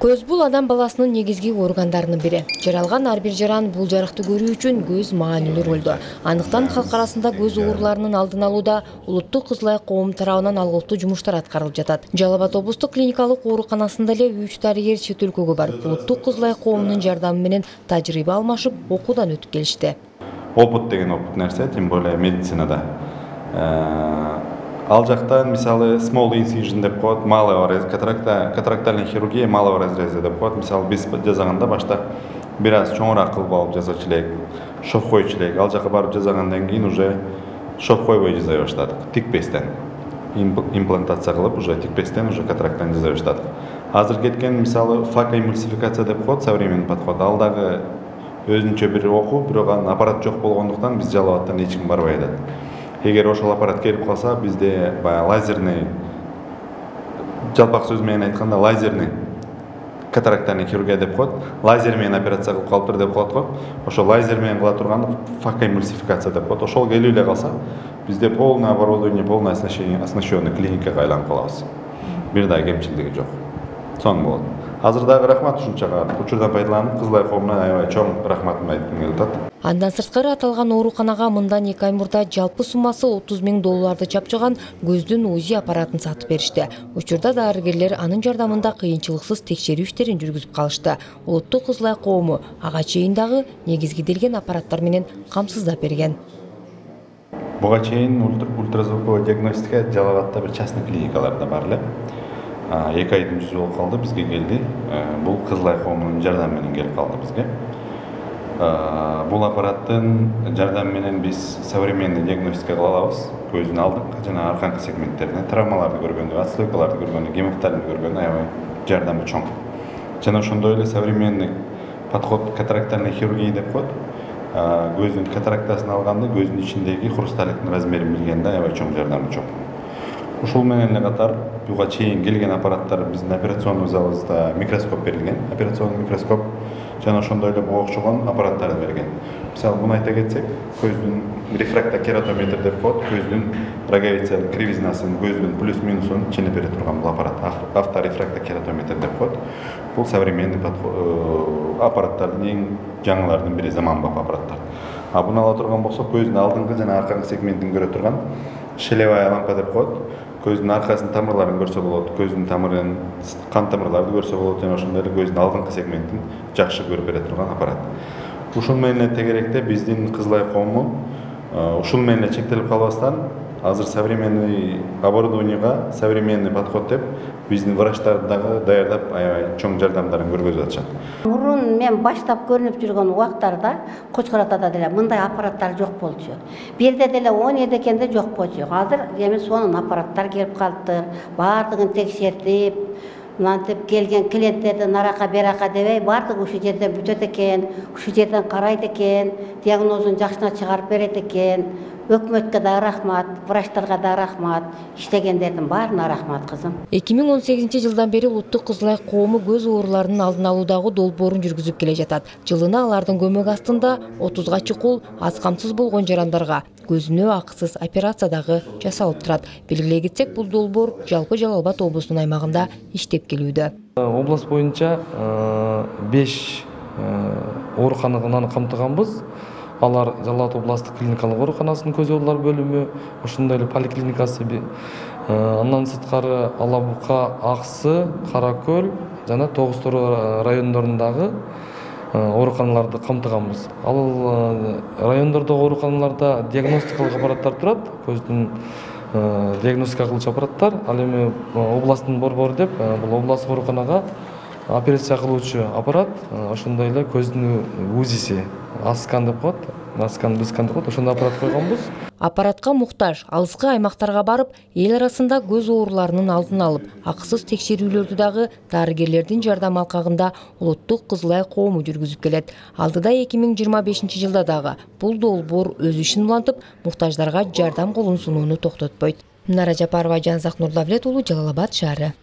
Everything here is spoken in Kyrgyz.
Көз бул адам баласынын негизги органдарынын бири. Жаралган ар бир жаран бул жарыкты көрүү үчүн көз маанилүү ролдо. Андыктан халк арасында көз ооруларынын алдын алууда улуттук кызыл коом тарабынан алгылыктуу жумуштар аткарылып жатат. Жалал Абад облустук клиникалык ооруканасында эле 3 дарыгер чет өлкөгө барып, улуттук кызыл коомунун жардамы менен тажрыйба алмашып, окуудан өтүп келишти. Опыт деген опыт нерсе, тем более медицинада. Ал жактан мисалы small incision деп коет, малый разрез, катарактальный хирургия малого разреза деп коет. Мисалы биз жазаганда башта бир аз чоңураак кылып алып жазачу элек, шов койчу элек. Ал жака барып жазагандан кийин уже шов койбой жасай баштадык, тикпестен. Имплантация кылып, уже тикпестен уже катарактан жасай баштадык. Азыр кеткен мисалы факоэмульсификация деп коет, современный подход. Ал дагы өзүнчө бир окуу, бирок анын аппарат жок болгондуктан биз Жалал Абадтан эч ким барбай атат. Эгер ошол аппарат келип калса, бизде баягы лазерный, жалпак сөз менен айтканда лазерный катарактальный хирургия деп коет, лазер менен операция кылып калыптыр деп коет го. Ошол лазер менен кыла турганды факоэмульсификация деп коет. Ошол келип эле калса, бизде полное оборудование, полное оснащенный клиникага айланып калабыз. Бир да кемчилдиги жок. Соң болот. Азыр дагы рахмат ушунчага учурдан пайдаланып, кызыл коомуна аябай чоң рахматымды айткым келип атат. Андан сырткары аталган ооруканага мындан 2 ай мурда жалпы суммасы $30.000 чапчыган көздүн УЗИ аппаратын сатып беришти. Учурда дарыгерлер анын жардамында кыйынчылыксыз текшерүү иштерин жүргүзүп калышты. Улуттук кызыл коому ага чейин дагы негизгиделген аппараттар менен камсыздап берген. Буга чейин ультразвуковой диагностика Жалал Абадта бир частный клиникаларда бар эле. 2 айдын жүзү болуп калды, бизге келди. Бул кызыл коомунун жардамы менен келип калды бизге. Бул аппараттын жардамы менен биз современный диагностика кыла алабыз. Көздүн алдыңкы жана арканкы сегменттерине травмаларды көргөндө, отслойкаларды көргөндө, гемофтальный көргөндө аябай жардамы чоң. Жана ошондой эле современный подход катарактальный хирургия деп коет. Көздүн катарактасын алганда көздүн ичиндеги хрусталиктин размерин билгенде аябай чоң жардамы чоң. Ушул менен эле катар буга чейин келген аппараттар биздин операционный залыбызда микроскоп берилген, операционный микроскоп жана ошондой эле буга окшогон аппараттарды берген. Мисалы, муну айта кетсек, көздүн рефрактокератометр деп коет, көздүн роговица кривизнасын, көздүн плюс-минусун ченеп бере турган бул аппарат, авторефрактокератометр деп коет. Бул современный аппараттардын эң жаңылардын бири, заманбап аппараттар. Буну ала турган болсок, көздүн алдыңкы жана арканкы сегментин көрө турган шелевая лампа деп коет. Көздүн аркасынын тамырларын көрсө болот, көздүн тамырын, кан тамырларды көрсө болот, жана ошондой эле көздүн алдыңкы сегментин жакшы көрүп бере турган аппарат. Ушул менен эле тегеректе биздин кызыл коому ушул менен эле чектелип калбастан, азыр современный оборудованияга, современный подход деп биздин врачтарды дагы даярдап аябай чоң жардамдарын көргөзүп атышат. Мурун мен баштап көрүнүп жүргөн убактарда Кочкор Атада деле мындай аппараттар жок болчу. Бирде деле 17 экенде жок болчу. Азыр эми сонун аппараттар келип калыптыр. Баардыгын текшертип, мынантип келген клиенттерди нарака берака дебей, баардыгы ушул жерден бүтөт экен, ушул жерден карайт экен, диагнозун жакшына чыгарып берет экен. Өкмөткө да рахмат, врачтарга да рахмат, иштегендердин баарына рахмат кызым. 2018 жылдан бери улуттук кызыл коому көз ооруларынын алдын алуудагы долбоорун жүргүзүп келе жатат. Жылына алардын көмөк астында 30га чукул аз камсыз болгон жарандарга көзүнө акысыз операция дагы жасалып турат. Белгилей кетсек, бул долбоор жалпы Жалал Абад облусунун аймагында иштеп келүүдө. Область боюнча 5 оорукананы камтыганбыз. Алар Жалал Абад областык клиникалык ооруканасынын көз оорулар бөлүмү, ошондой эле поликлиникасы, андан сырткары Алабука, Аксы, Каракөл жана Тогуз Тору райондорундагы ооруканаларды камтыганбыз. Ал райондордогу ооруканаларда диагностикалык аппараттар турат, көздүн диагностика кылуучу аппараттар. Ал эми областтын борбору деп, бул областтык ооруканага операция кылуучу аппарат, ошондой эле көздүн УЗИси, аскан деп коет, аскан деп коет, ошондой аппарат койгонбуз. Аппаратка муктаж алыскы аймактарга барып, эл арасында көз ооруларынын алдын алып, акысыз текшерүүлөрдү дагы дарыгерлердин жардам алкагында улуттук кызыл коому жүргүзүп келет. Алдыда 2025 жылда дагы бул долбоор өз ишин улантып, муктаждарга жардам колун сунууну токтотпойт. Нара Жапарова, Жанзак Нурдавлет уулу, Жалал Абад шаары.